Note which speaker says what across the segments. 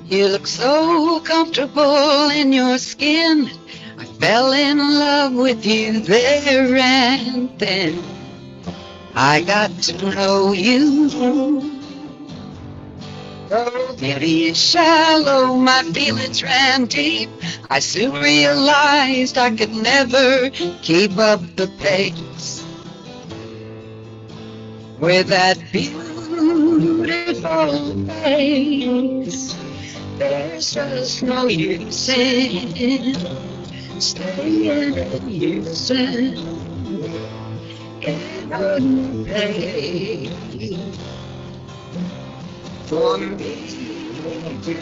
Speaker 1: You look so comfortable in your skin. I fell in love with you there and then. I got to know you. Oh, beauty is shallow, my feelings ran deep. I soon realized I could never keep up the pace with that beautiful face. There's just no use in staying in using. It wouldn't pay for me to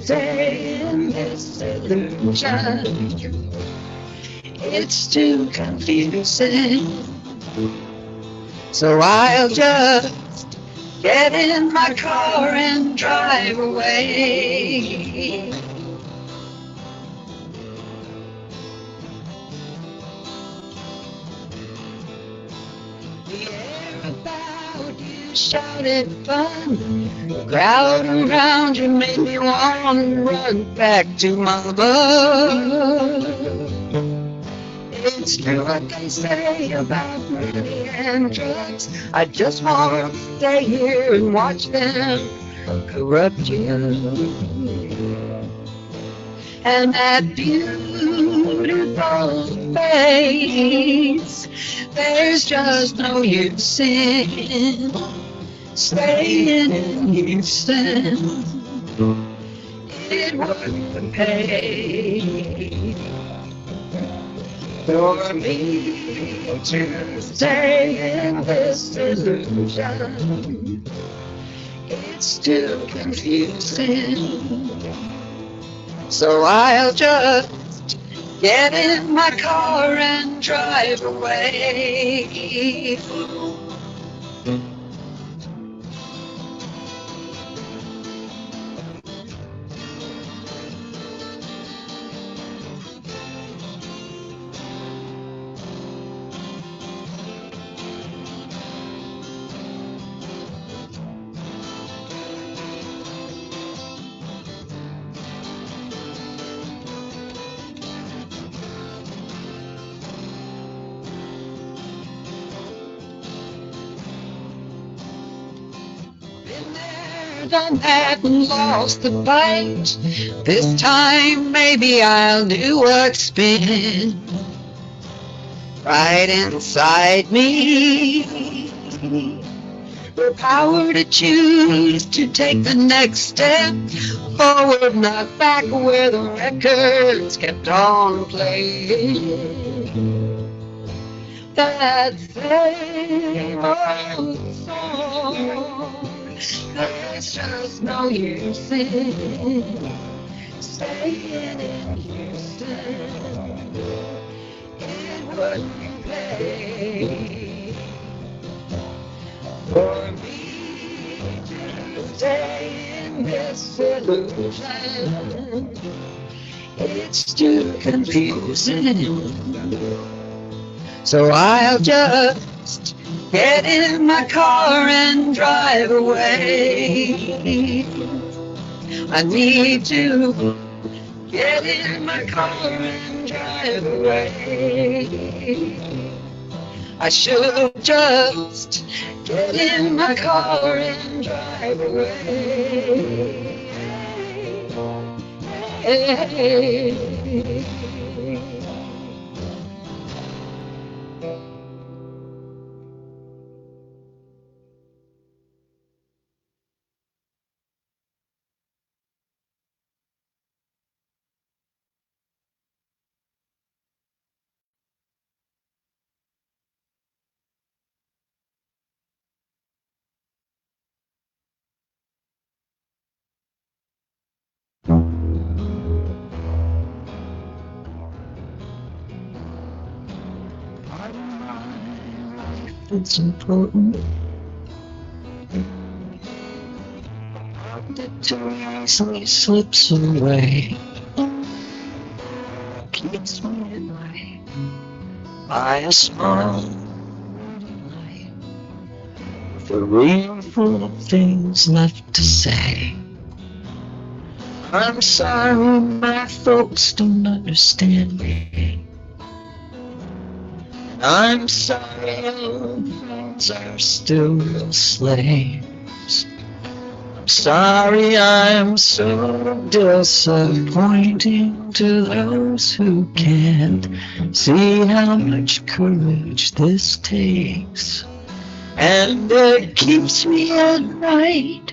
Speaker 1: stay in this illusion. It's too confusing. So I'll just get in my car and drive away. The air about you shouted fun. The crowd around you made me want to run back to mother. It's true what they say about money and drugs. I just want to stay here and watch them corrupt you. And that beautiful face, there's just no use in staying in Houston. It wouldn't pay for me to stay in this illusion. It's too confusing. So I'll just get in my car and drive away. Done that and lost the fight. This time maybe I'll do what's been right inside me. The power to choose to take the next step forward, not back, where the records kept on playing that same old song. There's just no use in staying in Houston. It wouldn't pay for me to stay in this illusion. It's too confusing. So I'll just get in my car and drive away. I need to get in my car and drive away. I should just get in my car and drive away. It's important that too easily slips away. Keeps me at night by a small light, with a room full of things left to say. I'm sorry my folks don't understand me. I'm sorry old friends are still slaves. I'm sorry I'm so disappointing to those who can't see how much courage this takes. And it keeps me at night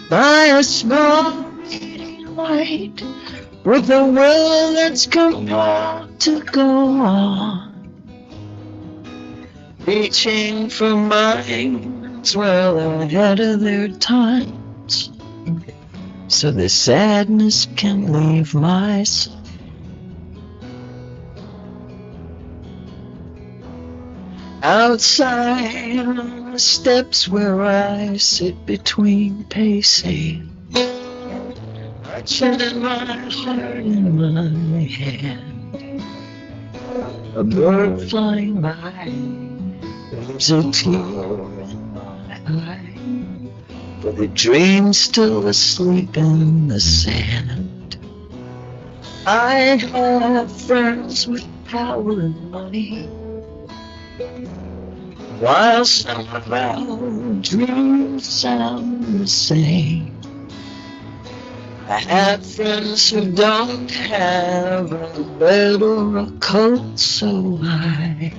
Speaker 1: by a small reading light with a will that's compelled to go on, reaching for minds well ahead of their times, so the sadness can leave my soul. Outside on the steps where I sit between pacing, clutching my heart in my hand, a bird flying by, there's a tear in my eye, for the dream's still asleep in the sand. I have friends with power and money, while some of our dreams sound the same. I have friends who don't have a bed or a coat, so I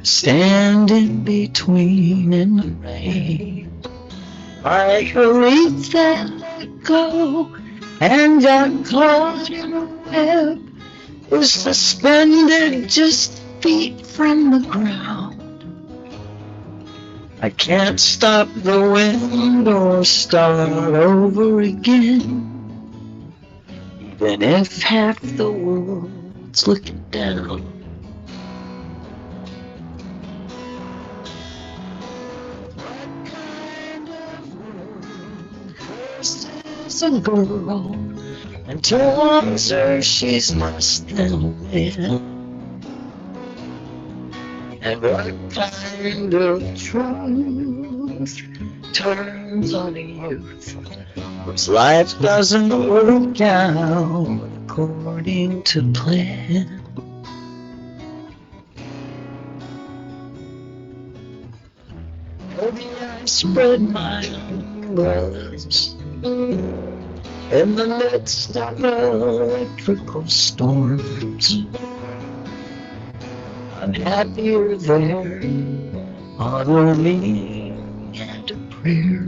Speaker 1: stand in between in the rain. Like a reef that let go and got caught in a web, is suspended just feet from the ground. I can't stop the wind or start over again, even if half the world's looking down. What kind of world curses a girl and tells her she's less than a man? And what kind of truth turns on a youth whose life doesn't work out according to plan? Maybe I spread my umbrellas in the midst of electrical storms. I'm happier there on a kneeling and a prayer,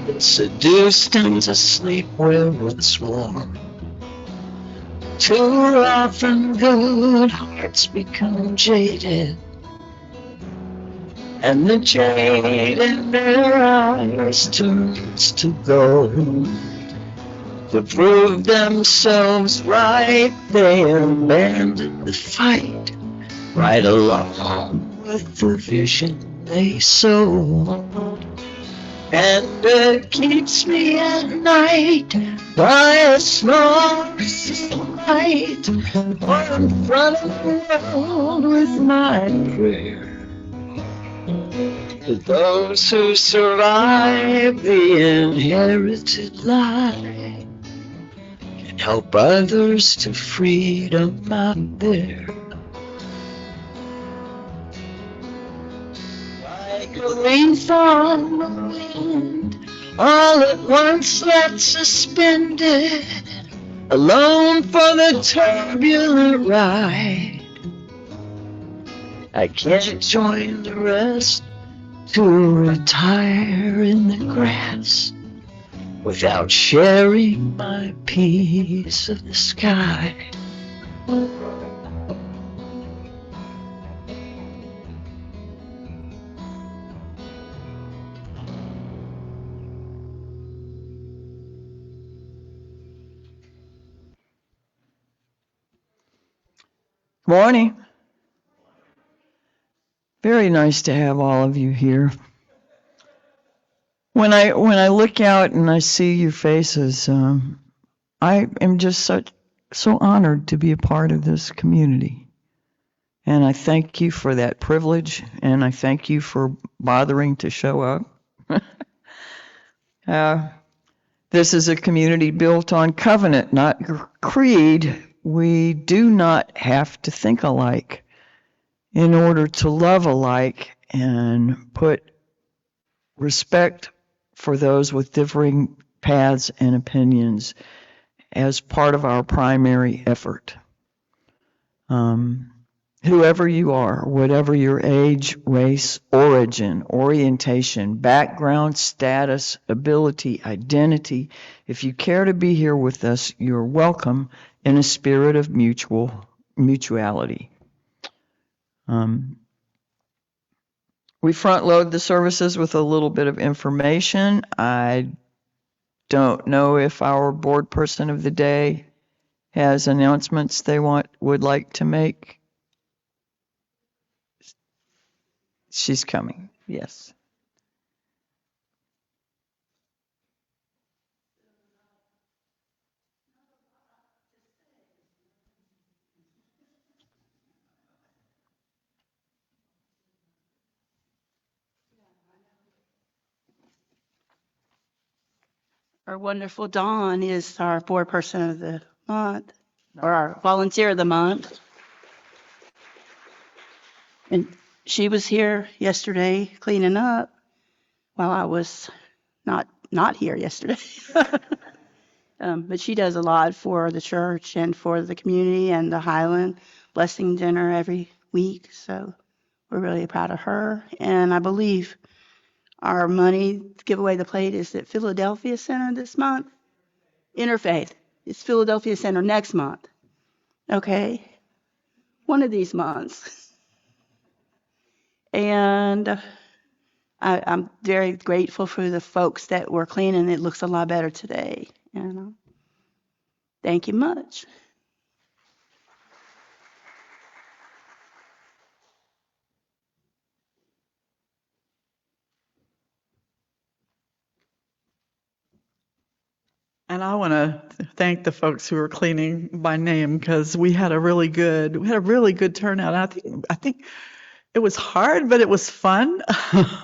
Speaker 1: than seduced into sleep where it's warm. Too often good hearts become jaded, and the jade in their eyes turns to gold. To prove themselves right, they abandon the fight, right along with the vision they sold. And it keeps me at night by a small light, or in front of the world with my prayer. To those who survive the inherited lie, can help others to freedom out there. Like a leaf on the wind, all at once left suspended, alone for the turbulent ride. I can't join the rest to retire in the grass without sharing my piece of the sky.
Speaker 2: Morning. Very nice to have all of you here. When I look out and I see your faces, I am just so honored to be a part of this community. And I thank you for that privilege, and I thank you for bothering to show up. This is a community built on covenant, not creed. We do not have to think alike in order to love alike and put respect for those with differing paths and opinions as part of our primary effort. Whoever you are, whatever your age, race, origin, orientation, background, status, ability, identity, if you care to be here with us, you're welcome in a spirit of mutuality. We front load the services with a little bit of information. I don't know if our board person of the day has announcements they would like to make. She's coming, yes.
Speaker 3: Our wonderful Dawn is our board person of the month, or our volunteer of the month. And she was here yesterday cleaning up while I was not here yesterday. But she does a lot for the church and for the community and the Highland blessing dinner every week. So we're really proud of her. And I believe our money to give away the plate is at Philadelphia Center this month. Interfaith. It's Philadelphia Center next month. Okay. One of these months. And I'm very grateful for the folks that were cleaning. It looks a lot better today. Thank you much.
Speaker 4: And I want to thank the folks who were cleaning by name, because we had a really good turnout. I think it was hard, but it was fun.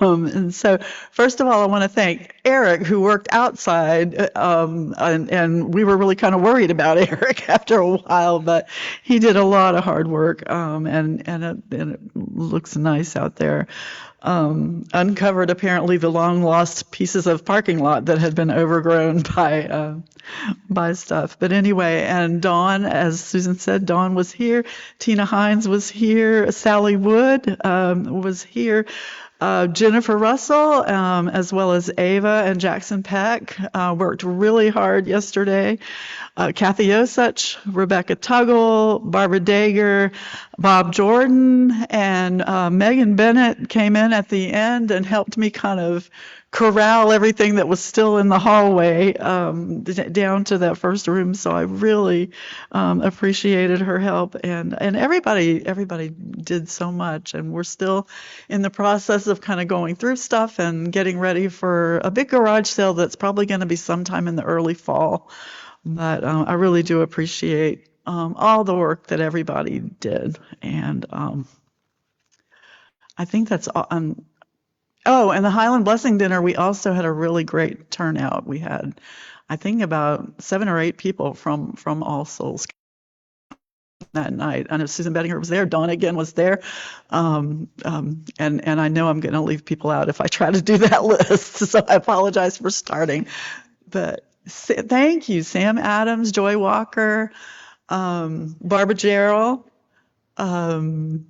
Speaker 4: And so, first of all, I want to thank Eric, who worked outside, and we were really kind of worried about Eric after a while, but he did a lot of hard work, and it looks nice out there. Uncovered apparently the long lost pieces of parking lot that had been overgrown by stuff. But anyway, and Dawn, as Susan said, Dawn was here. Tina Hines was here. Sally Wood was here. Jennifer Russell, as well as Ava and Jackson Peck, worked really hard yesterday. Kathy Osich, Rebecca Tuggle, Barbara Dager, Bob Jordan, and Megan Bennett came in at the end and helped me kind of corral everything that was still in the hallway down to that first room. So I really appreciated her help, and everybody did so much, and we're still in the process of kind of going through stuff and getting ready for a big garage sale that's probably going to be sometime in the early fall. But I really do appreciate all the work that everybody did, and I think that's all. Oh, and the Highland Blessing Dinner, we also had a really great turnout. We had, I think, about 7 or 8 people from All Souls that night. I know Susan Bettinger was there. Dawn again was there. And I know I'm going to leave people out if I try to do that list, so I apologize for starting. But thank you, Sam Adams, Joy Walker, Barbara Jarrell, Barbara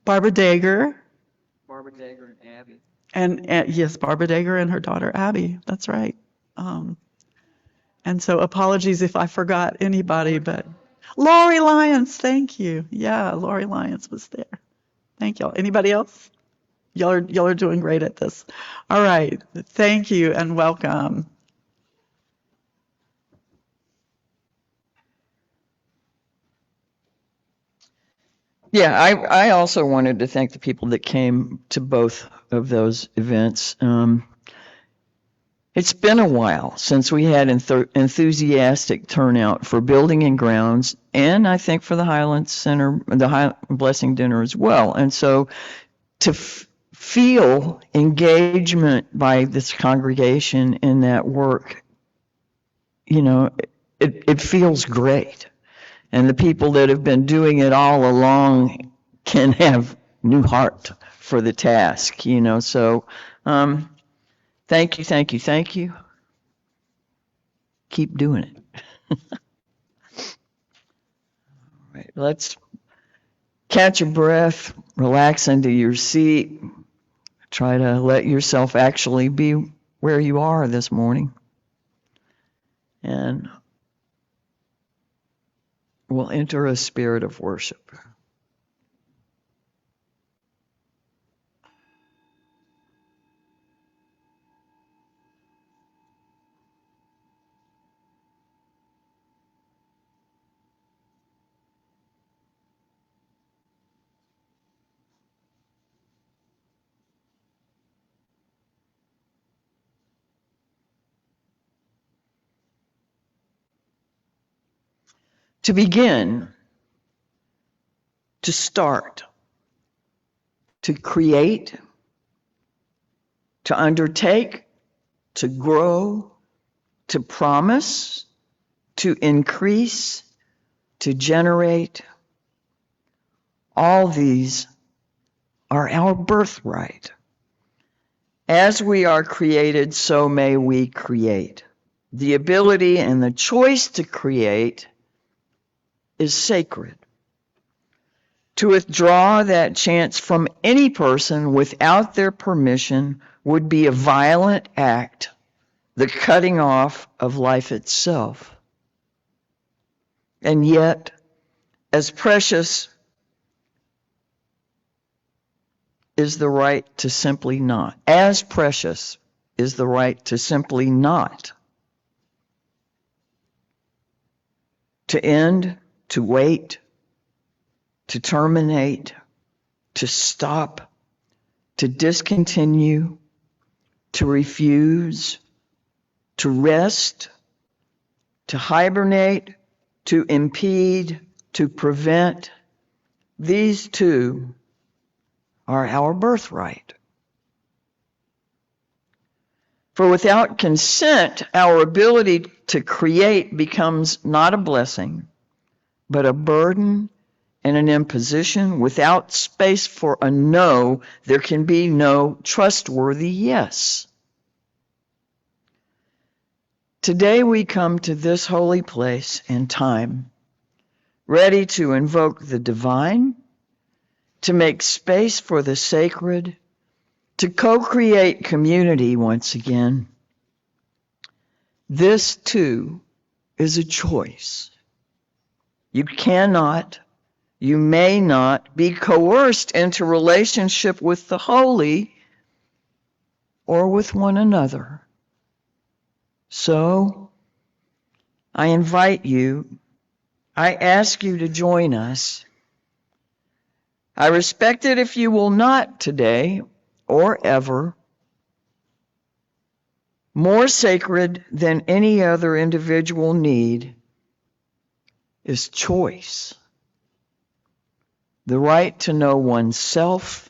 Speaker 4: Dager.
Speaker 2: Barbara Dager and Abby.
Speaker 4: And yes, Barbara Dager and her daughter Abby. That's right. And so apologies if I forgot anybody, but Lori Lyons, thank you. Yeah, Lori Lyons was there. Thank y'all. Anybody else? Y'all are doing great at this. All right. Thank you and welcome.
Speaker 2: Yeah, I also wanted to thank the people that came to both of those events. It's been a while since we had enthusiastic turnout for Building and Grounds, and I think for the Highland Center, the Highland Blessing Dinner as well. And so to feel engagement by this congregation in that work you know, it feels great. And the people that have been doing it all along can have new heart for the task, you know. So thank you, thank you, thank you. Keep doing it. All right, let's catch your breath, relax into your seat. Try to let yourself actually be where you are this morning. And we'll enter a spirit of worship. To begin, to start, to create, to undertake, to grow, to promise, to increase, to generate, all these are our birthright. As we are created, so may we create. The ability and the choice to create is sacred. To withdraw that chance from any person without their permission would be a violent act, the cutting off of life itself. And yet, as precious is the right to simply not. As precious is the right to simply not. To end, to wait, to terminate, to stop, to discontinue, to refuse, to rest, to hibernate, to impede, to prevent. These two are our birthright. For without consent, our ability to create becomes not a blessing, but a burden and an imposition. Without space for a no, there can be no trustworthy yes. Today we come to this holy place and time, ready to invoke the divine, to make space for the sacred, to co-create community once again. This too is a choice. You cannot, you may not be coerced into relationship with the holy or with one another. So, I invite you, I ask you to join us. I respect it if you will not today or ever. More sacred than any other individual need is choice. The right to know oneself,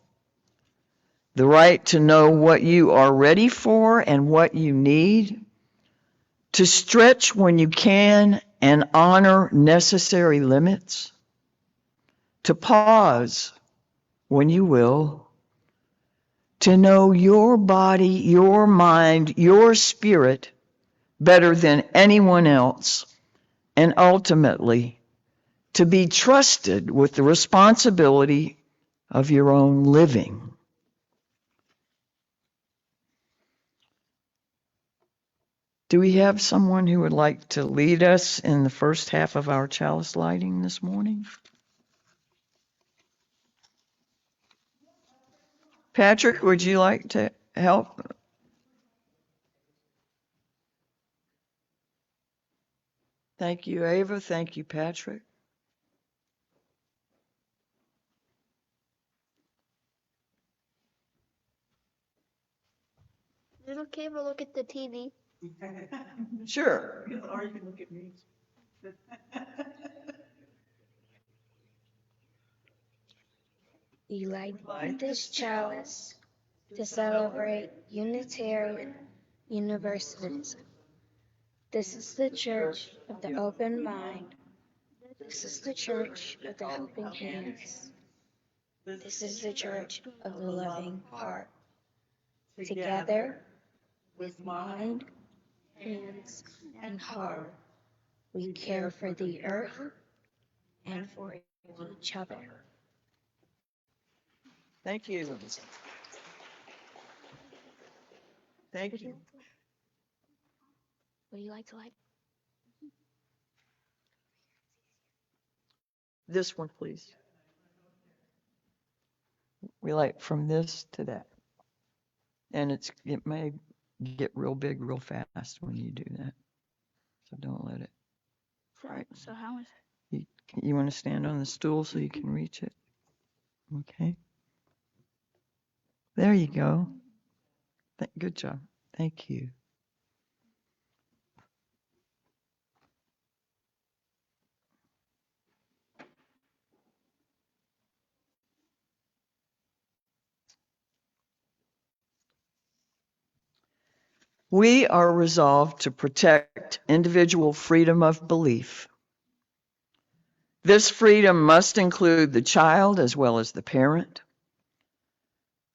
Speaker 2: the right to know what you are ready for and what you need, to stretch when you can and honor necessary limits, to pause when you will, to know your body, your mind, your spirit better than anyone else, and ultimately to be trusted with the responsibility of your own living. Do we have someone who would like to lead us in the first half of our chalice lighting this morning? Patrick, would you like to help? Thank you, Ava. Thank you, Patrick.
Speaker 5: Is it okay if I look at the TV?
Speaker 2: Sure.
Speaker 4: Or you can look at me.
Speaker 5: You light this chalice to celebrate Unitarian Universalism. This is the church of the open mind. This is the church of the helping hands. This is the church of the loving heart. Together, with mind, hands, and heart, we care for the earth and for each other.
Speaker 2: Thank you. Thank you.
Speaker 5: Would you like to
Speaker 2: This one, please. We like from this to that. And it may get real big real fast when you do that. So don't let it. Right.
Speaker 5: So how is
Speaker 2: You want to stand on the stool so you can reach it? Okay. There you go. Good job. Thank you. We are resolved to protect individual freedom of belief. This freedom must include the child as well as the parent.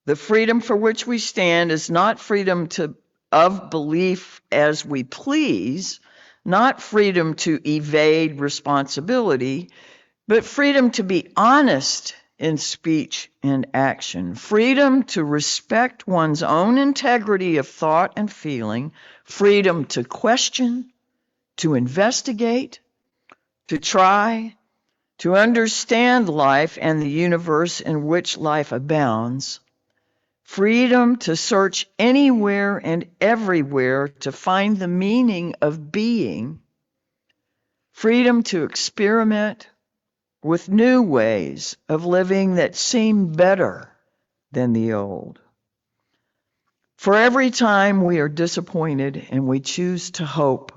Speaker 2: The freedom for which we stand is not freedom of belief as we please, not freedom to evade responsibility, but freedom to be honest in speech and action, freedom to respect one's own integrity of thought and feeling, freedom to question, to investigate, to try, to understand life and the universe in which life abounds, freedom to search anywhere and everywhere to find the meaning of being, freedom to experiment with new ways of living that seem better than the old. For every time we are disappointed and we choose to hope,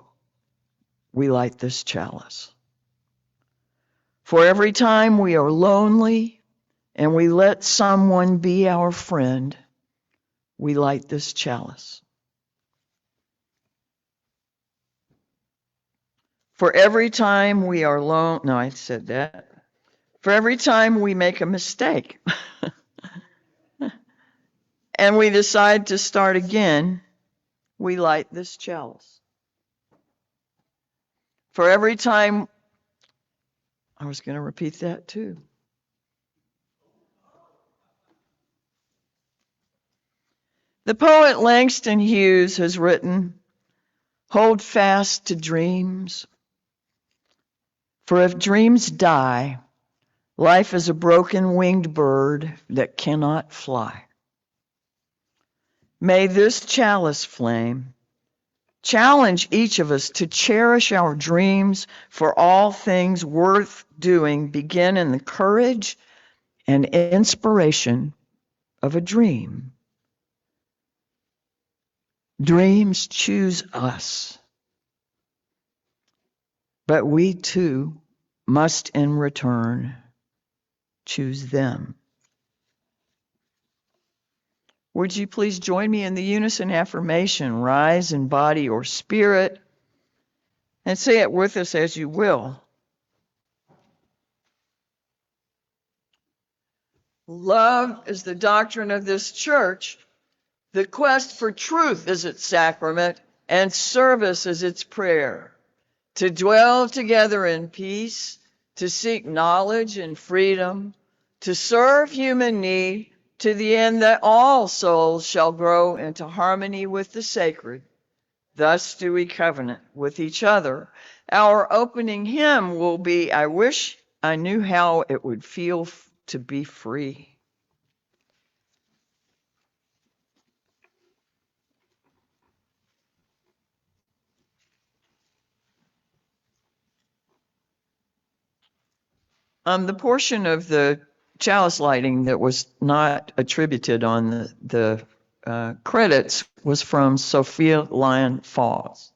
Speaker 2: we light this chalice. For every time we are lonely and we let someone be our friend, we light this chalice. For every time we are alone, no, I said that. For every time we make a mistake and we decide to start again, we light this chalice. For every time, I was going to repeat that too. The poet Langston Hughes has written, "Hold fast to dreams, for if dreams die, life is a broken winged bird that cannot fly." May this chalice flame challenge each of us to cherish our dreams, for all things worth doing begin in the courage and inspiration of a dream. Dreams choose us, but we too must in return choose them. Would you please join me in the unison affirmation, rise in body or spirit, and say it with us as you will. Love is the doctrine of this church. The quest for truth is its sacrament, and service is its prayer. To dwell together in peace, to seek knowledge and freedom, to serve human need, to the end that all souls shall grow into harmony with the sacred. Thus do we covenant with each other. Our opening hymn will be, "I Wish I Knew How It Would Feel to Be Free." The portion of the chalice lighting that was not attributed on the credits was from Sophia Lyon Falls.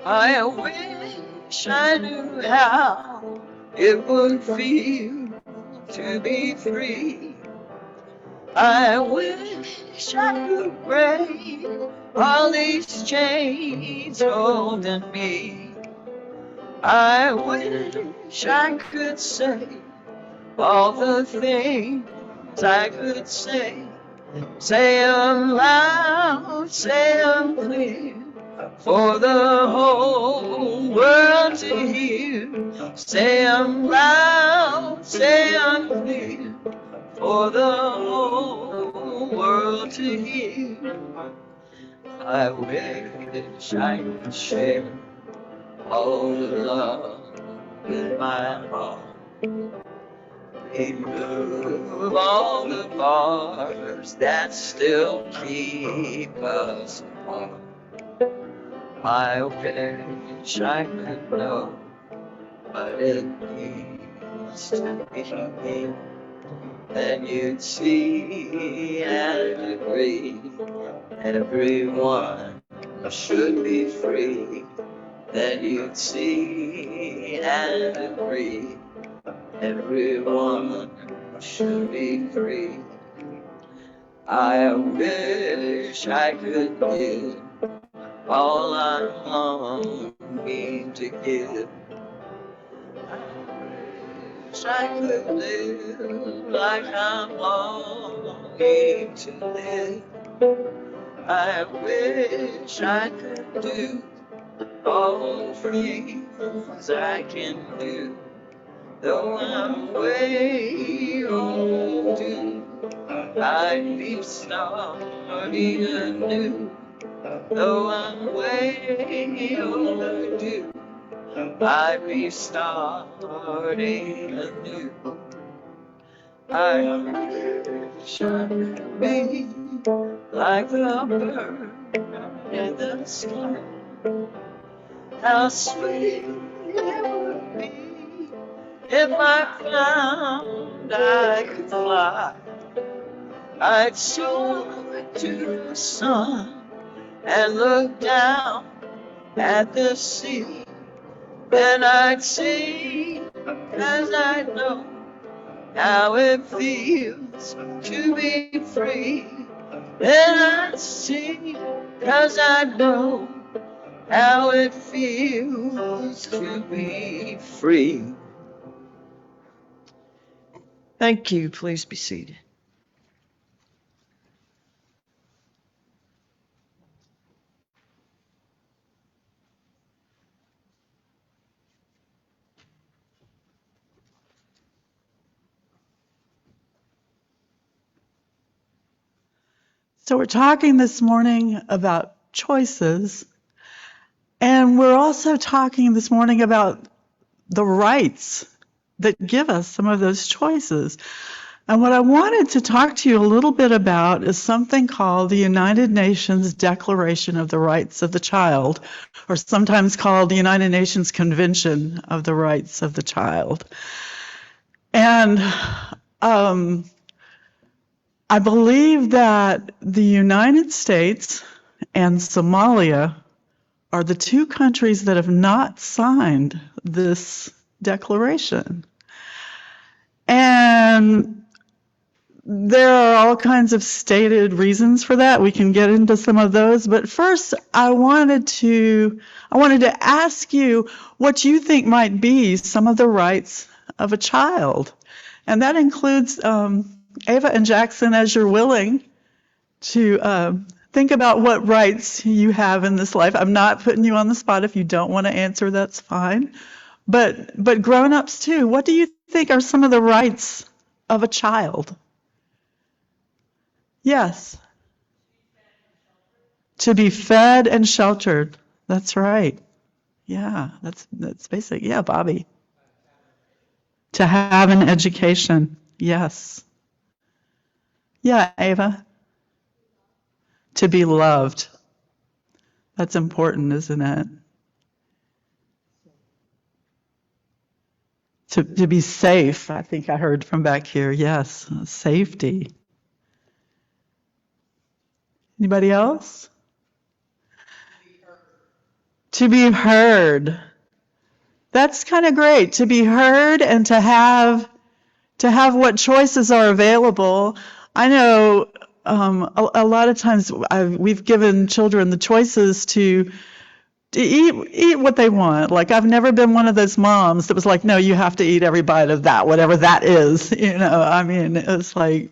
Speaker 2: I wish wish I knew how it would feel to be free. I wish I could break all these chains holding me. I wish I could say all the things I could say. Say 'em loud, say 'em clear, for the whole world to hear. Say 'em loud, say 'em clear, for the whole world to hear. I wish I could share all the love in my heart. Remove all the bars that still keep us apart. I wish I could know what it means to be me. Then you'd see and agree. Everyone should be free. Then you'd see and agree. Everyone should be free. I wish I could give all I'm longing to give. I wish I could live like I'm longing to live. I wish I could do all the things I can do. Though I'm way overdue, I'd be starting anew. Though I'm way overdue, I'd be starting anew. I wish I could be like the bird in the sky. How sweet it would be if I found I could fly. I'd soar to the sun and look down at the sea. Then I'd sing, 'cause I know how it feels to be free. Then I'd sing, 'cause I know how it feels to be free. Thank you. Please be seated.
Speaker 4: So we're talking this morning about choices, and we're also talking this morning about the rights that give us some of those choices. And what I wanted to talk to you a little bit about is something called the United Nations Declaration of the Rights of the Child, or sometimes called the United Nations Convention of the Rights of the Child. And I believe that the United States and Somalia are the two countries that have not signed this declaration. And there are all kinds of stated reasons for that. We can get into some of those. But first, I wanted to ask you what you think might be some of the rights of a child. And that includes Ava and Jackson, as you're willing to think about what rights you have in this life. I'm not putting you on the spot. If you don't want to answer, that's fine. But grown-ups too, what do you think are some of the rights of a child? Yes. To be fed and sheltered. That's right. Yeah, that's basic. Yeah, Bobby. To have an education. Yes. Yeah, Ava. To be loved. That's important, isn't it? To be safe. I think I heard from back here. Yes, safety. Anybody else? To be heard. That's kind of great to be heard and to have what choices are available. I know a lot of times we've given children the choices to eat what they want. Like, I've never been one of those moms that was like, no, you have to eat every bite of that, whatever that is. I mean, it's like,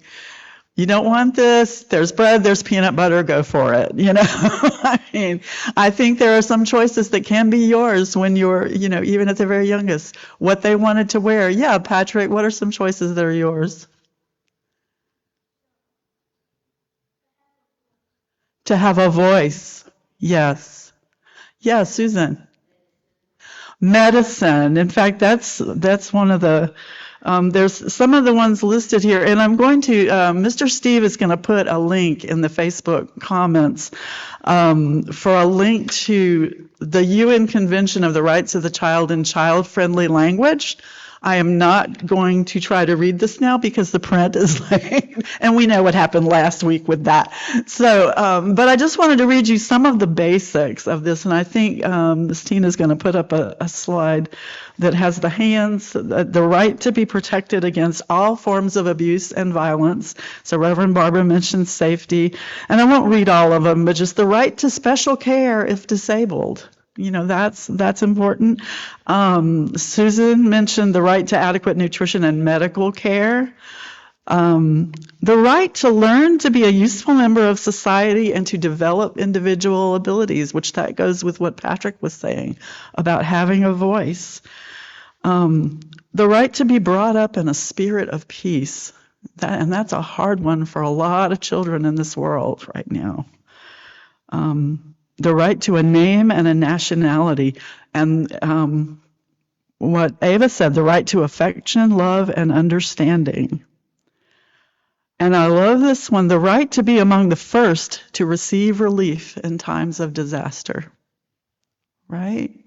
Speaker 4: you don't want this, there's bread, there's peanut butter, go for it. I mean, I think there are some choices that can be yours when you're, even at the very youngest. What they wanted to wear. Yeah, Patrick, what are some choices that are yours? To have a voice. Yes. Yeah, Susan. Medicine. In fact, that's one of the, there's some of the ones listed here, and I'm going to, Mr. Steve is going to put a link in the Facebook comments for a link to the UN Convention of the Rights of the Child in Child-Friendly Language. I am not going to try to read this now because the print is late, and we know what happened last week with that. So, but I just wanted to read you some of the basics of this, and I think Ms. Tina's going to put up a slide that has the hands, the right to be protected against all forms of abuse and violence. So Reverend Barbara mentioned safety, and I won't read all of them, but just the right to special care if disabled. That's important. Susan mentioned the right to adequate nutrition and medical care. The right to learn to be a useful member of society and to develop individual abilities, which that goes with what Patrick was saying about having a voice. The right to be brought up in a spirit of peace. And that's a hard one for a lot of children in this world right now. The right to a name and a nationality, and what Ava said, the right to affection, love, and understanding. And I love this one, the right to be among the first to receive relief in times of disaster, right?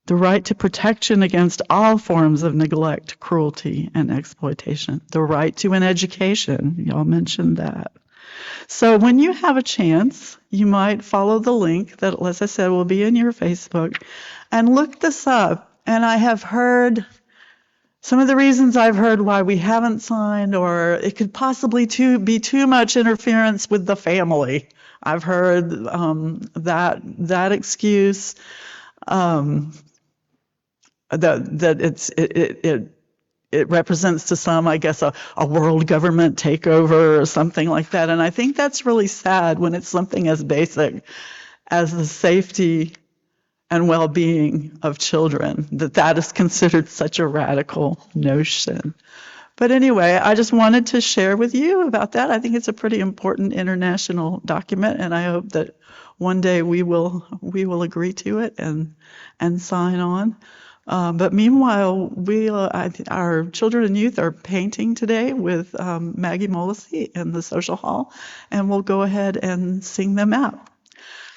Speaker 4: The right to protection against all forms of neglect, cruelty, and exploitation. The right to an education, y'all mentioned that. So when you have a chance, you might follow the link that, as I said, will be in your Facebook, and look this up. And I have heard some of the reasons I've heard why we haven't signed, or it could possibly be too much interference with the family. I've heard that excuse, that it represents to some, I guess, a world government takeover or something like that. And I think that's really sad when it's something as basic as the safety and well-being of children, that is considered such a radical notion. But anyway, I just wanted to share with you about that. I think it's a pretty important international document, and I hope that one day we will agree to it and sign on. But meanwhile, our children and youth are painting today with Maggie Mollisey in the social hall, and we'll go ahead and sing them out.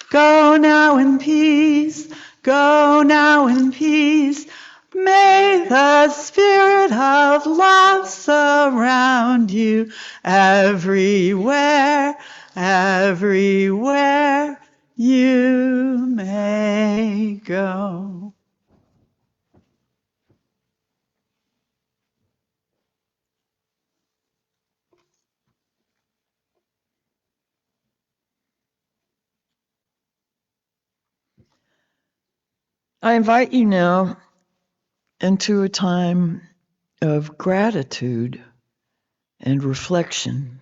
Speaker 4: Go now in peace, go now in peace. May the spirit of love surround you everywhere, everywhere you may go.
Speaker 2: I invite you now into a time of gratitude and reflection,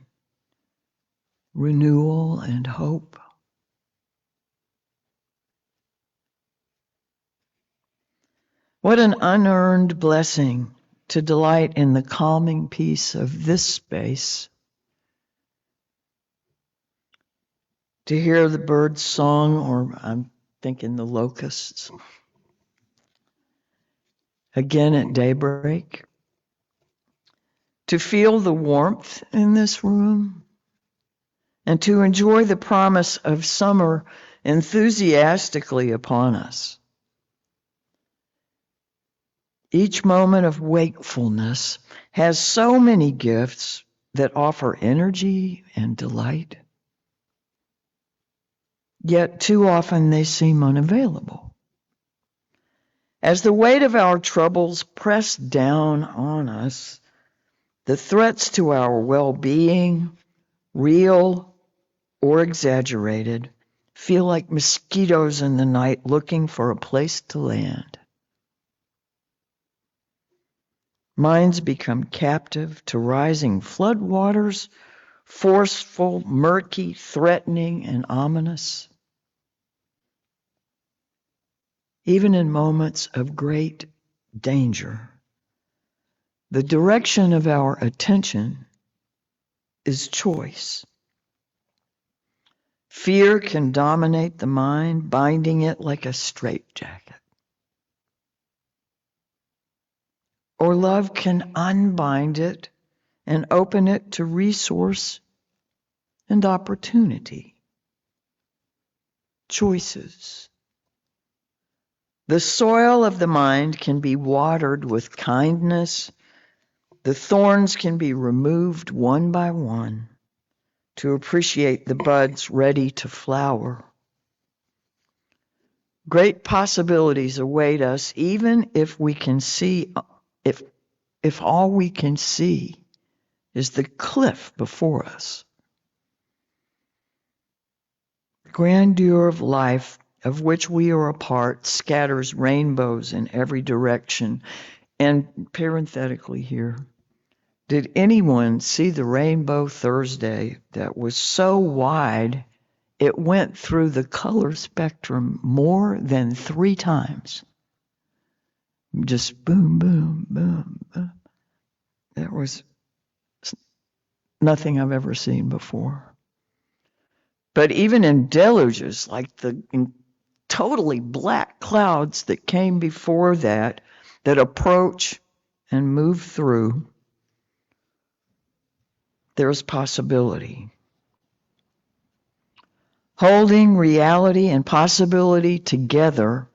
Speaker 2: renewal and hope. What an unearned blessing to delight in the calming peace of this space, to hear the birds' song, or I'm thinking the locusts, again at daybreak, to feel the warmth in this room, and to enjoy the promise of summer enthusiastically upon us. Each moment of wakefulness has so many gifts that offer energy and delight, yet too often they seem unavailable. As the weight of our troubles press down on us, the threats to our well-being, real or exaggerated, feel like mosquitoes in the night looking for a place to land. Minds become captive to rising floodwaters, forceful, murky, threatening, and ominous. Even in moments of great danger, the direction of our attention is choice. Fear can dominate the mind, binding it like a straitjacket. Or love can unbind it and open it to resource and opportunity. Choices. The soil of the mind can be watered with kindness. The thorns can be removed one by one to appreciate the buds ready to flower. Great possibilities await us, even if we can see, if all we can see is the cliff before us. The grandeur of life, of which we are a part, scatters rainbows in every direction. And parenthetically here, did anyone see the rainbow Thursday that was so wide it went through the color spectrum more than 3 times? Just boom, boom, boom, boom. That was nothing I've ever seen before. But even in deluges, like the totally black clouds that came before that approach and move through, there's possibility. Holding reality and possibility together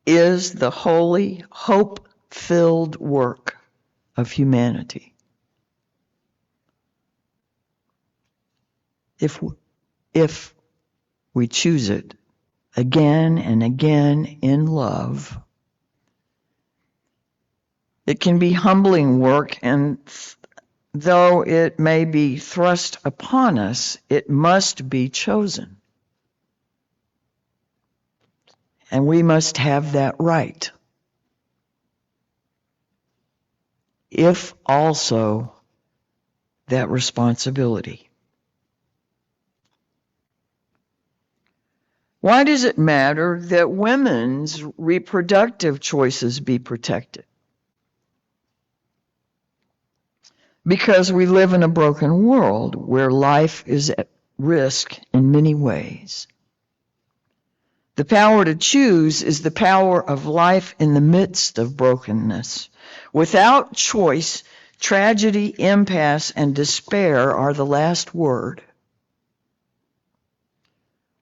Speaker 2: is the holy, hope-filled work of humanity. If we choose it again and again in love, it can be humbling work, and though it may be thrust upon us, it must be chosen. And we must have that right. If also that responsibility. Why does it matter that women's reproductive choices be protected? Because we live in a broken world where life is at risk in many ways. The power to choose is the power of life in the midst of brokenness. Without choice, tragedy, impasse, and despair are the last word.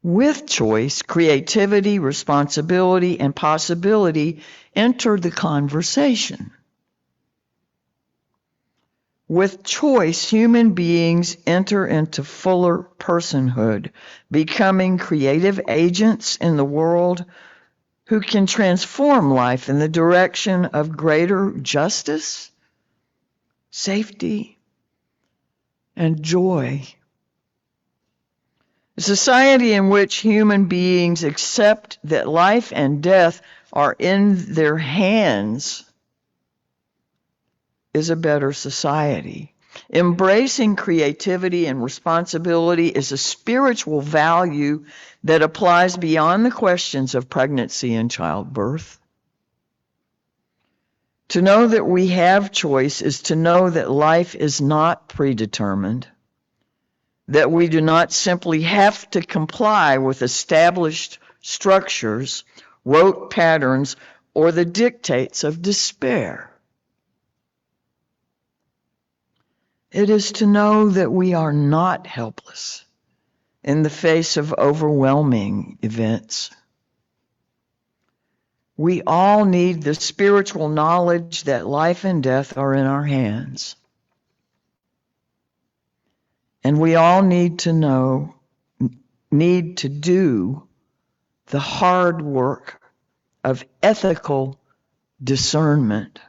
Speaker 2: With choice, creativity, responsibility, and possibility enter the conversation. With choice, human beings enter into fuller personhood, becoming creative agents in the world who can transform life in the direction of greater justice, safety, and joy. A society in which human beings accept that life and death are in their hands is a better society. Embracing creativity and responsibility is a spiritual value that applies beyond the questions of pregnancy and childbirth. To know that we have choice is to know that life is not predetermined, that we do not simply have to comply with established structures, rote patterns, or the dictates of despair. It is to know that we are not helpless in the face of overwhelming events. We all need the spiritual knowledge that life and death are in our hands. And we all need to do the hard work of ethical discernment,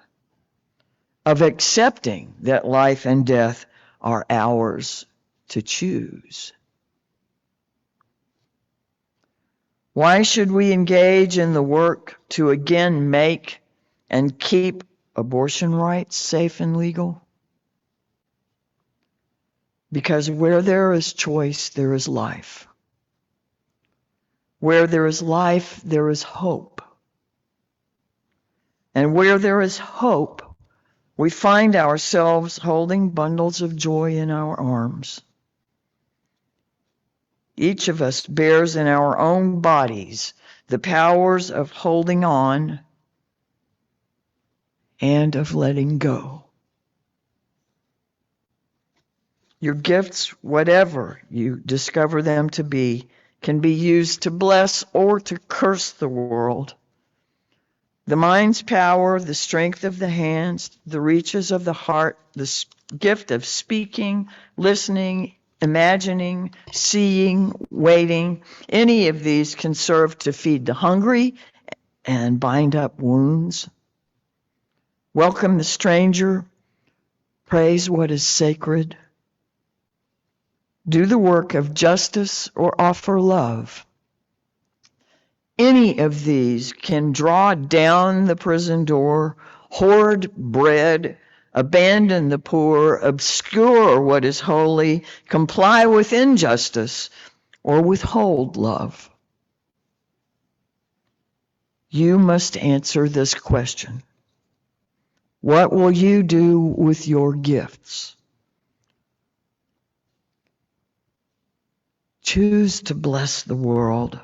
Speaker 2: of accepting that life and death are ours to choose. Why should we engage in the work to again make and keep abortion rights safe and legal? Because where there is choice, there is life. Where there is life, there is hope. And where there is hope, we find ourselves holding bundles of joy in our arms. Each of us bears in our own bodies the powers of holding on and of letting go. Your gifts, whatever you discover them to be, can be used to bless or to curse the world. The mind's power, the strength of the hands, the reaches of the heart, the gift of speaking, listening, imagining, seeing, waiting, any of these can serve to feed the hungry and bind up wounds. Welcome the stranger, praise what is sacred, do the work of justice or offer love. Any of these can draw down the prison door, hoard bread, abandon the poor, obscure what is holy, comply with injustice, or withhold love. You must answer this question. What will you do with your gifts? Choose to bless the world.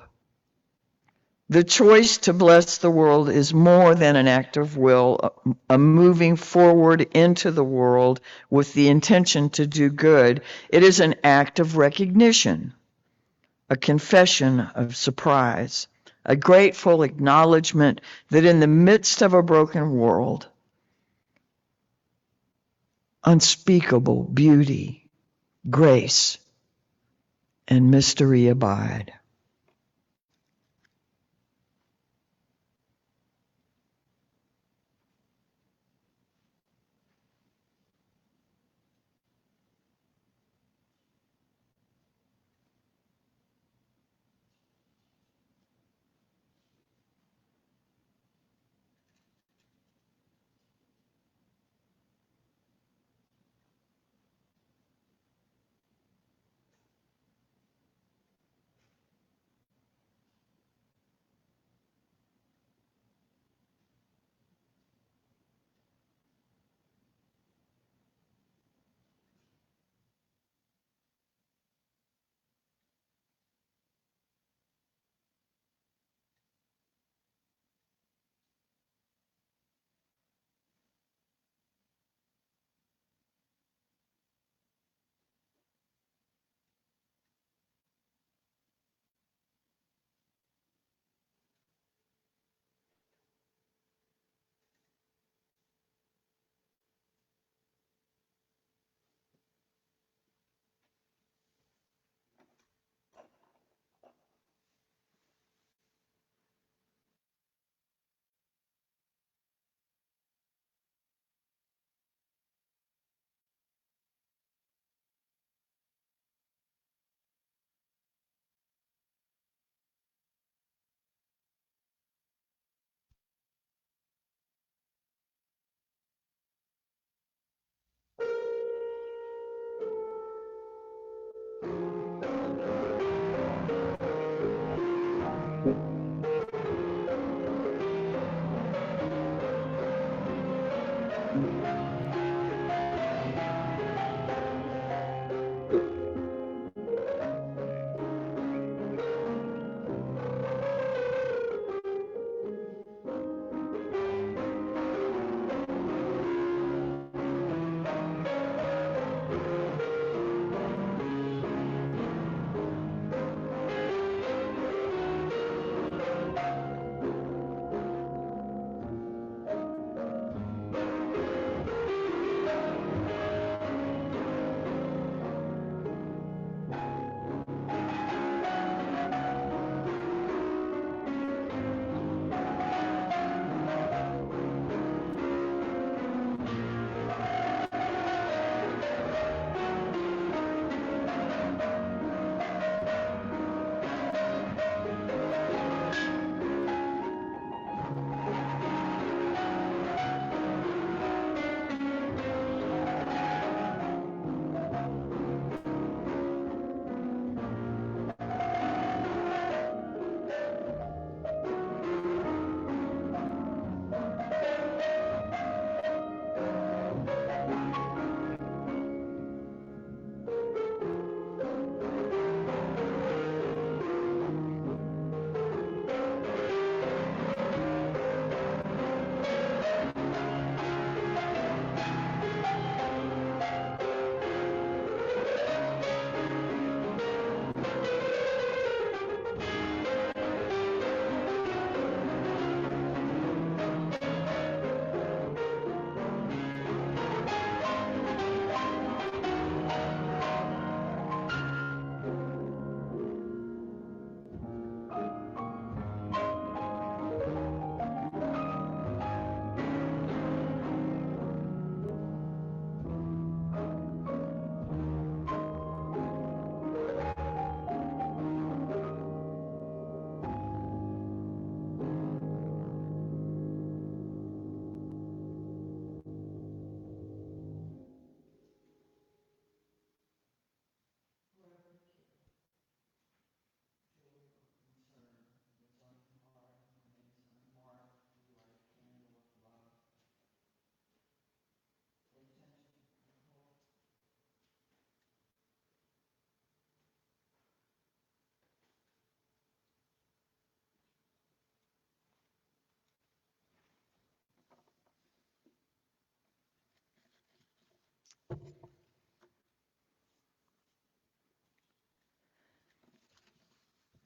Speaker 2: The choice to bless the world is more than an act of will, a moving forward into the world with the intention to do good. It is an act of recognition, a confession of surprise, a grateful acknowledgement that in the midst of a broken world, unspeakable beauty, grace, and mystery abide.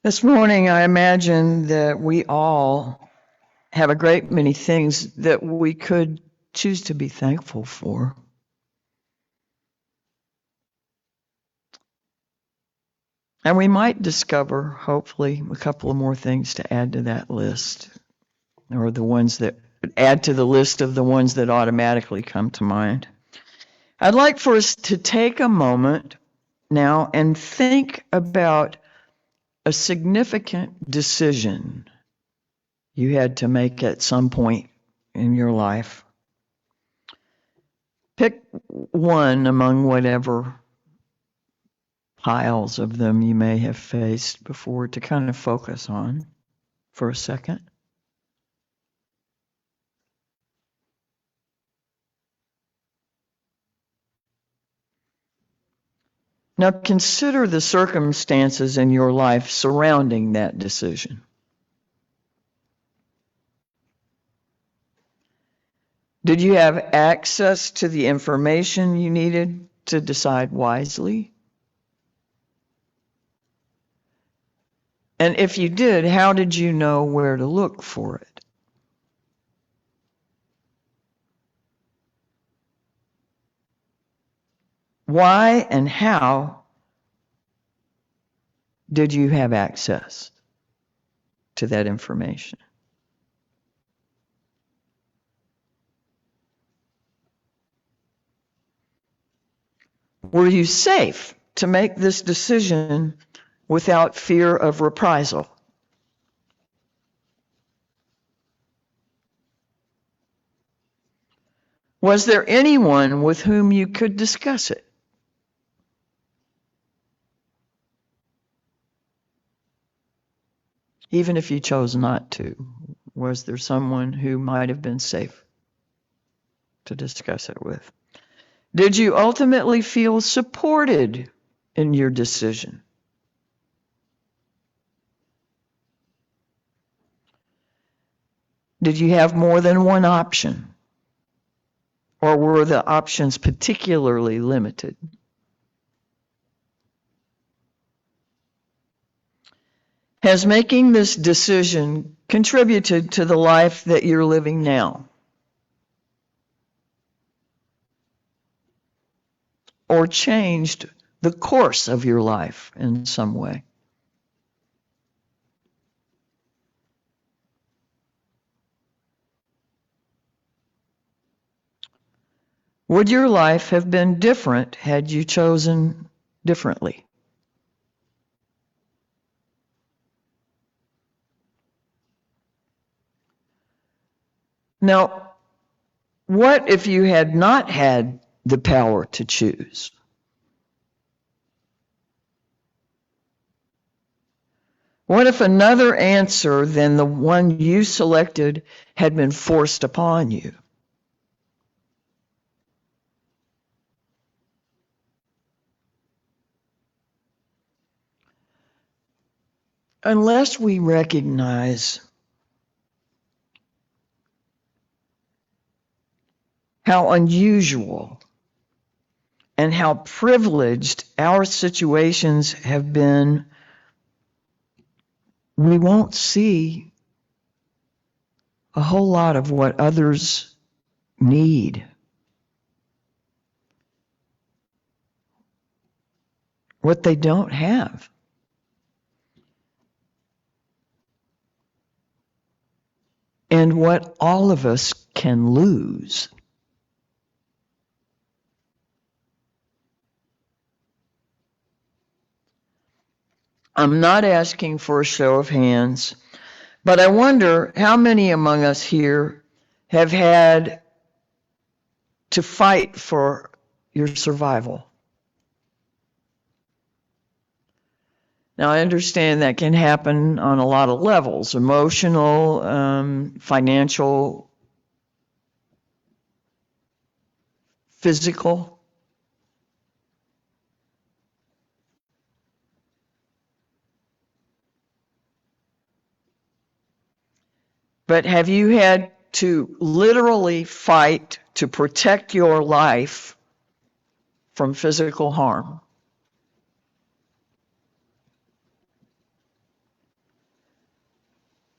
Speaker 2: This morning, I imagine that we all have a great many things that we could choose to be thankful for. And we might discover, hopefully, a couple of more things to add to that list, or the ones that add to the list of the ones that automatically come to mind. I'd like for us to take a moment now and think about a significant decision you had to make at some point in your life. Pick one among whatever piles of them you may have faced before to kind of focus on for a second. Now consider the circumstances in your life surrounding that decision. Did you have access to the information you needed to decide wisely? And if you did, how did you know where to look for it? Why and how did you have access to that information? Were you safe to make this decision without fear of reprisal? Was there anyone with whom you could discuss it? Even if you chose not to, was there someone who might have been safe to discuss it with? Did you ultimately feel supported in your decision? Did you have more than one option? Or were the options particularly limited? Has making this decision contributed to the life that you're living now? Or changed the course of your life in some way? Would your life have been different had you chosen differently? Now, what if you had not had the power to choose? What if another answer than the one you selected had been forced upon you? Unless we recognize how unusual and how privileged our situations have been, we won't see a whole lot of what others need. What they don't have. And what all of us can lose. I'm not asking for a show of hands, but I wonder how many among us here have had to fight for your survival. Now, I understand that can happen on a lot of levels, emotional, financial, physical. But have you had to literally fight to protect your life from physical harm?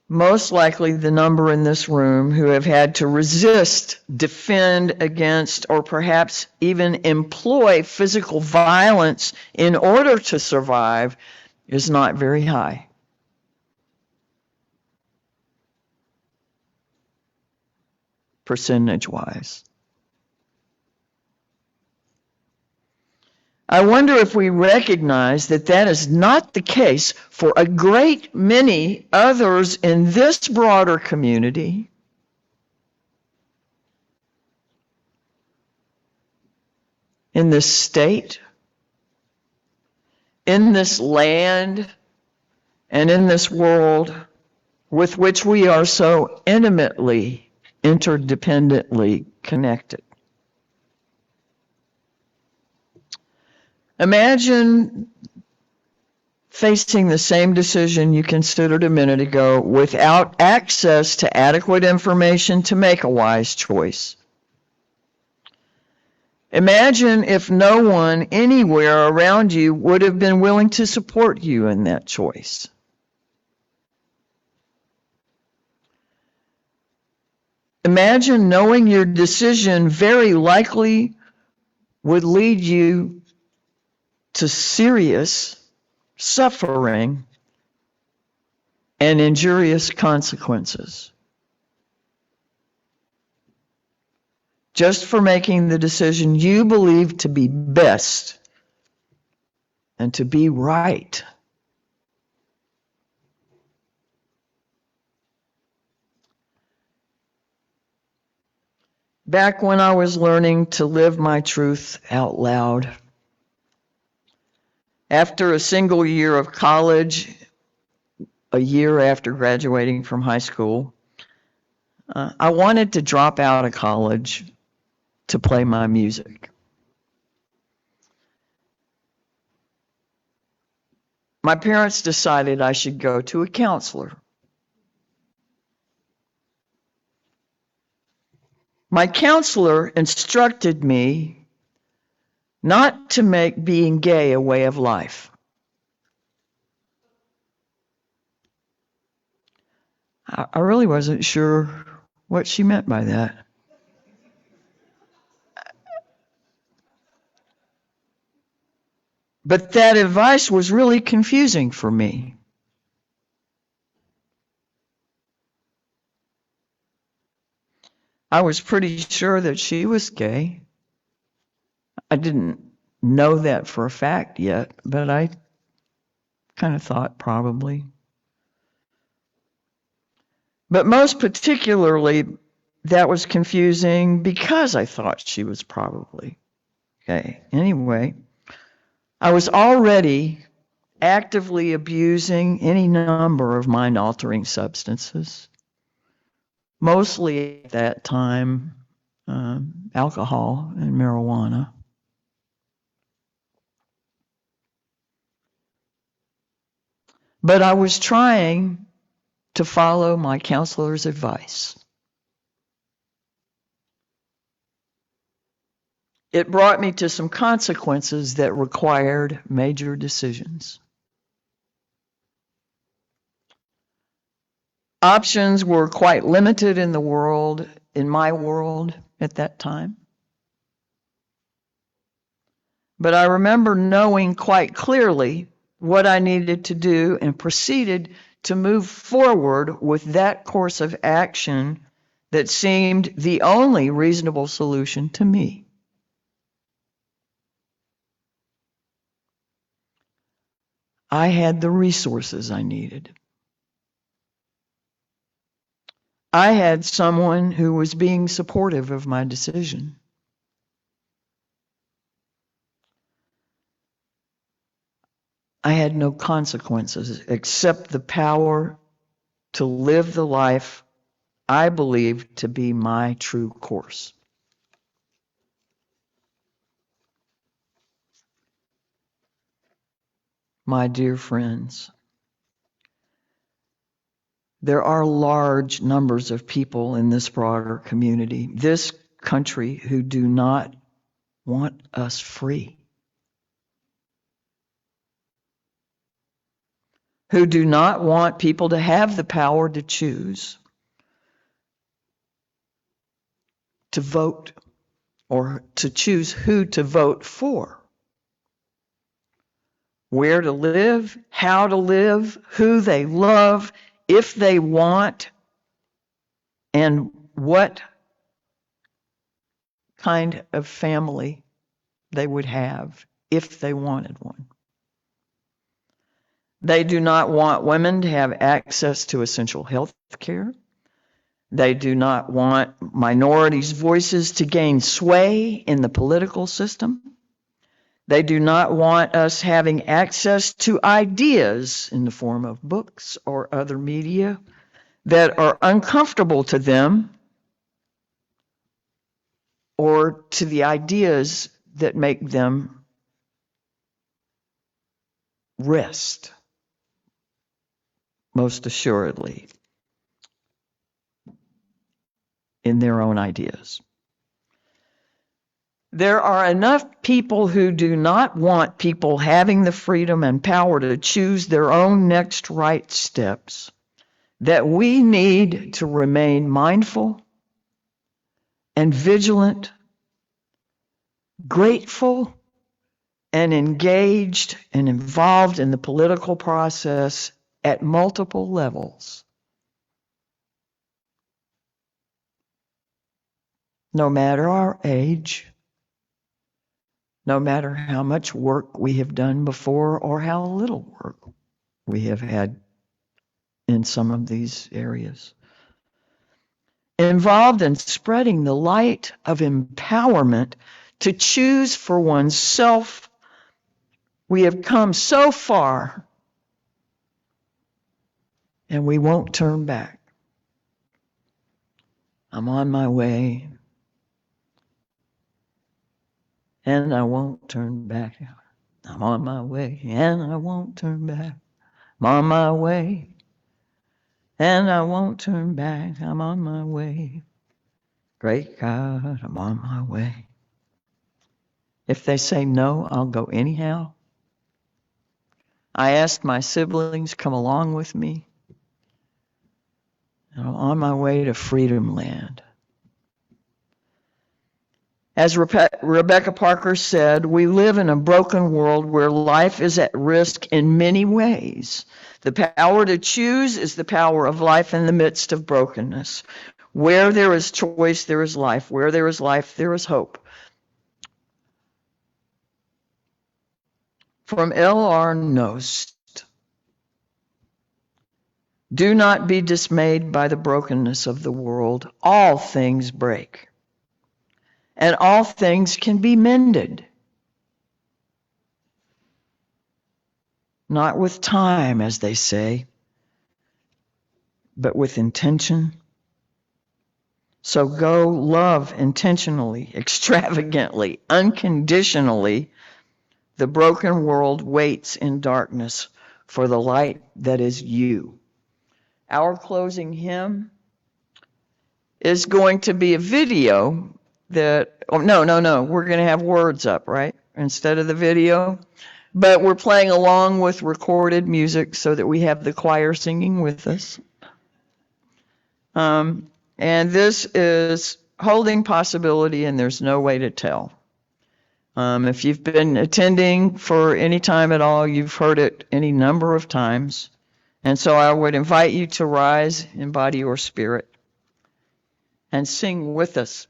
Speaker 2: most likely the number in this room who have had to resist, defend against, or perhaps even employ physical violence in order to survive is not very high. Percentage-wise. I wonder if we recognize that that is not the case for a great many others in this broader community. In this state, in this land, and in this world with which we are so intimately, interdependently connected. Imagine facing the same decision you considered a minute ago without access to adequate information to make a wise choice. Imagine if no one anywhere around you would have been willing to support you in that choice. Imagine knowing your decision very likely would lead you to serious suffering and injurious consequences. Just for making the decision you believe to be best and to be right. Back when I was learning to live my truth out loud, after a single year of college, a year after graduating from high school, I wanted to drop out of college to play my music. My parents decided I should go to a counselor. My counselor instructed me not to make being gay a way of life. I really wasn't sure what she meant by that. But that advice was really confusing for me. I was pretty sure that she was gay. I didn't know that for a fact yet, but I kind of thought probably. But most particularly, that was confusing because I thought she was probably gay. Anyway, I was already actively abusing any number of mind-altering substances, mostly at that time alcohol and marijuana. But I was trying to follow my counselor's advice. It brought me to some consequences that required major decisions. Options were quite limited in the world, in my world at that time. But I remember knowing quite clearly what I needed to do and proceeded to move forward with that course of action that seemed the only reasonable solution to me. I had the resources I needed. I had someone who was being supportive of my decision. I had no consequences except the power to live the life I believed to be my true course. My dear friends, there are large numbers of people in this broader community, this country, who do not want us free. who do not want people to have the power to choose, to vote, or to choose who to vote for, where to live, how to live, who they love, if they want, and what kind of family they would have if they wanted one. They do not want women to have access to essential health care. They do not want minorities' voices to gain sway in the political system. They do not want us having access to ideas in the form of books or other media that are uncomfortable to them, or to the ideas that make them rest, most assuredly, in their own ideas. There are enough people who do not want people having the freedom and power to choose their own next right steps that we need to remain mindful and vigilant, grateful and engaged and involved in the political process at multiple levels. No matter our age, no matter how much work we have done before or how little work we have had in some of these areas. Involved in spreading the light of empowerment to choose for oneself. We have come so far, and we won't turn back. I'm on my way, and I won't turn back. I'm on my way, and I won't turn back. I'm on my way, and I won't turn back. I'm on my way. Great God, I'm on my way. If they say no, I'll go anyhow. I asked my siblings, come along with me. And I'm on my way to Freedom Land. As Rebecca Parker said, we live in a broken world where life is at risk in many ways. The power to choose is the power of life in the midst of brokenness. Where there is choice, there is life. Where there is life, there is hope. From L.R. Nost. Do not be dismayed by the brokenness of the world. All things break, and all things can be mended. Not with time, as they say, but with intention. So go love intentionally, extravagantly, unconditionally. The broken world waits in darkness for the light that is you. Our closing hymn is going to be a video that, no, we're going to have words up, right? Instead of the video. But we're playing along with recorded music so that we have the choir singing with us. And this is Holding Possibility, and There's No Way to Tell. If you've been attending for any time at all, you've heard it any number of times. And so I would invite you to rise in body or spirit and sing with us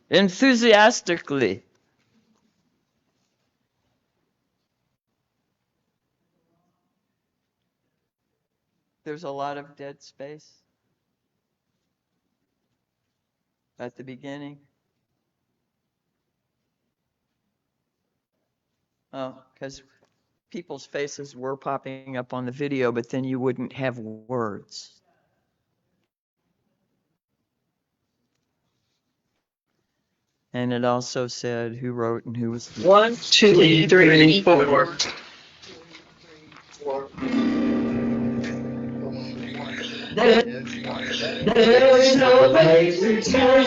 Speaker 2: enthusiastically. There's a lot of dead space at the beginning. Oh, because people's faces were popping up on the video, but then you wouldn't have words. And it also said who wrote and who was. 1, 2, 3, 4. There's no place to turn.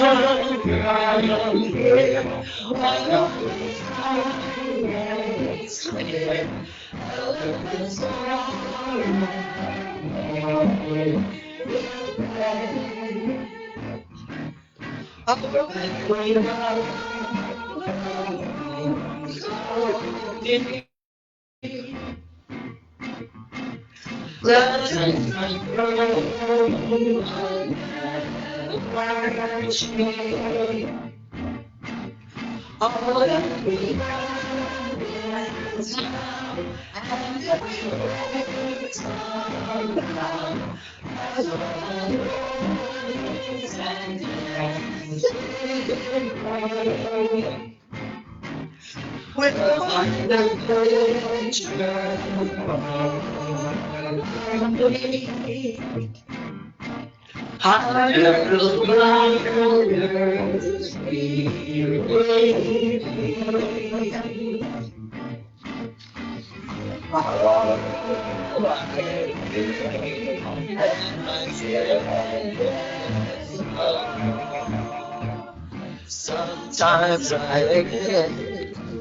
Speaker 1: Sometimes I get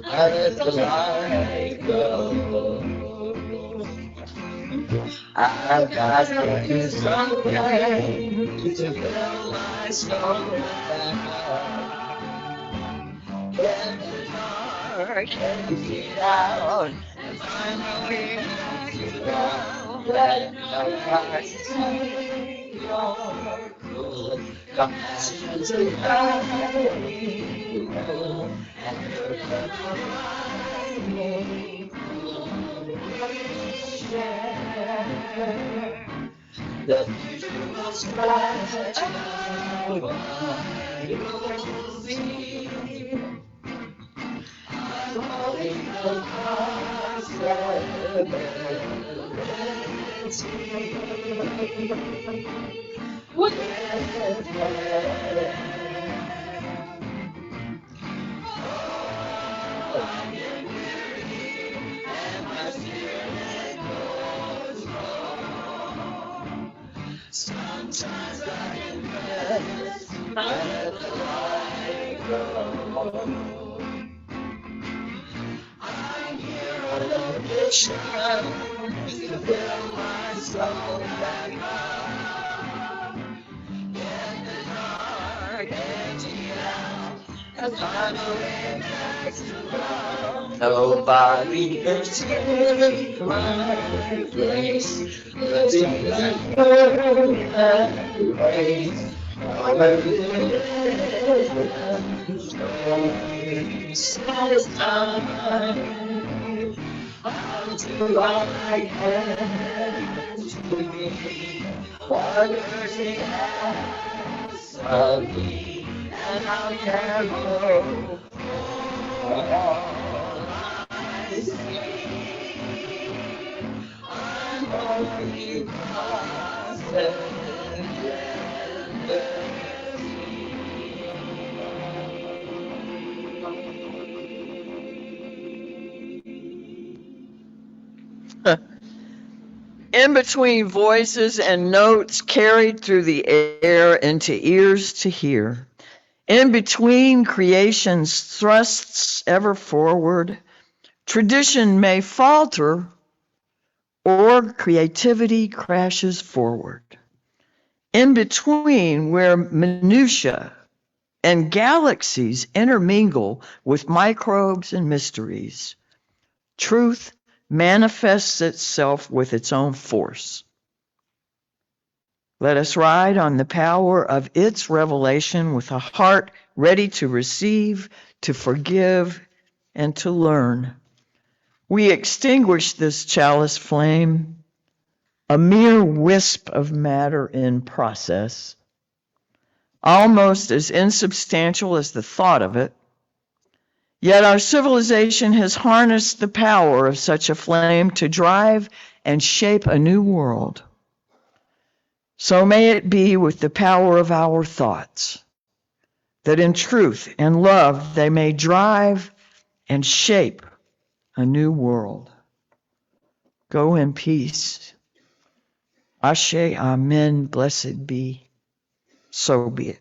Speaker 1: I let the light go. I've got to do something to fill my soul back up. Get the dark empty out and find a way to go. Let no heart take your cool compassion to guide me. And the future was bright. You'll see. I'm holding the sometimes I confess I let the light go. I'm here on a mission to fill my soul back up. Get the dark empty out and find a way back to love. Nobody can take my place. The daylight burn and race. Satisfied. I'll do all I can to be what mercy has of me, and I'll carry all I see. I'm only process.
Speaker 2: In between voices and notes carried through the air into ears to hear. In between creation's thrusts ever forward, tradition may falter or creativity crashes forward. In between, where minutiae and galaxies intermingle with microbes and mysteries, truth manifests itself with its own force. Let us ride on the power of its revelation with a heart ready to receive, to forgive, and to learn. We extinguish this chalice flame, a mere wisp of matter in process, almost as insubstantial as the thought of it. Yet our civilization has harnessed the power of such a flame to drive and shape a new world. So may it be with the power of our thoughts, that in truth and love they may drive and shape a new world. Go in peace. Ashe, amen, blessed be. So be it.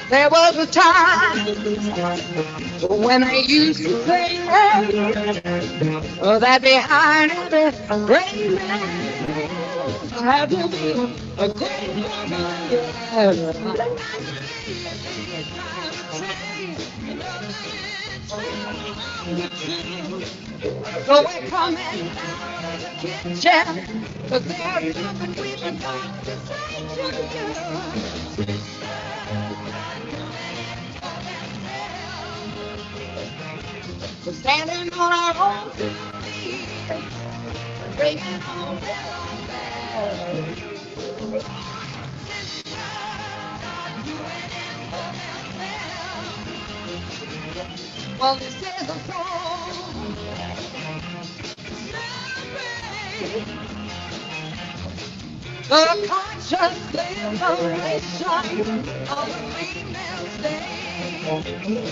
Speaker 1: There was a time when I used to say that behind every great man had to be a great woman. So we're coming out of the kitchen, but there's something we've been trying to say to you. We're standing on our own two feet, bringing home their own bell. Well, this is a song. The conscious liberation of the female state.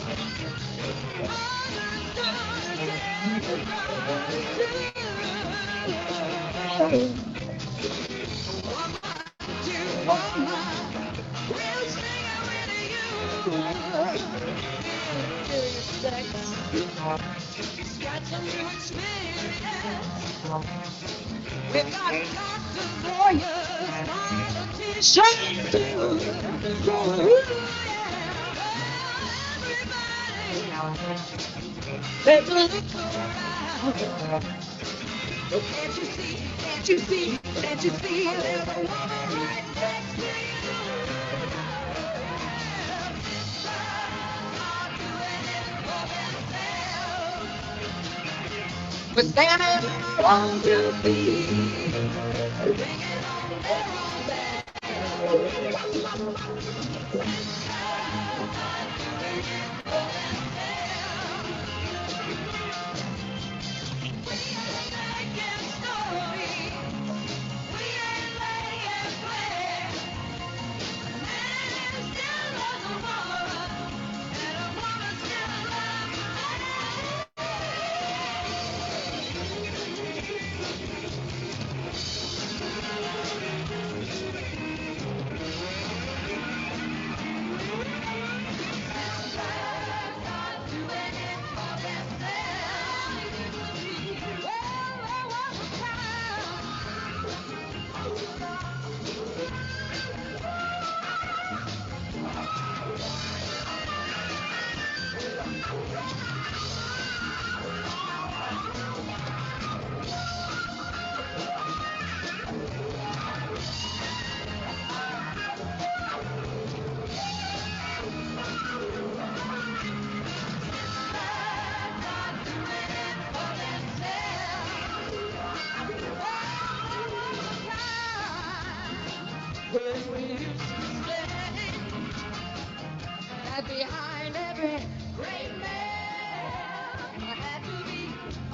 Speaker 1: We've got doctors, lawyers, politicians, there's a look around. Can't you see, can't you see, can't you see, there's a woman right next to you. We're standing on 2 feet. That behind every great man had to be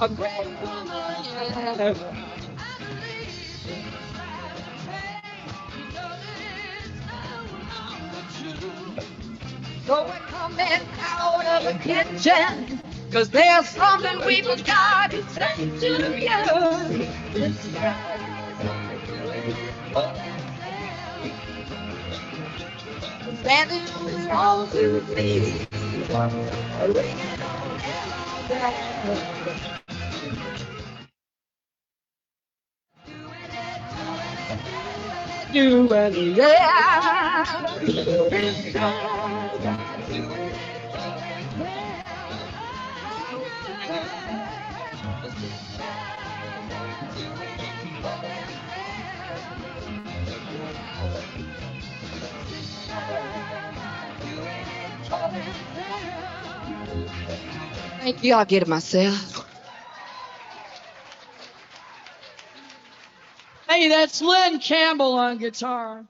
Speaker 1: a great woman. Yeah. I believe in so we're coming out of the kitchen, 'cause there's something we've got to say to you. Standing on 2 feet. You and yeah. Thank you. I'll get it myself.
Speaker 6: Hey, that's Lynn Campbell on guitar.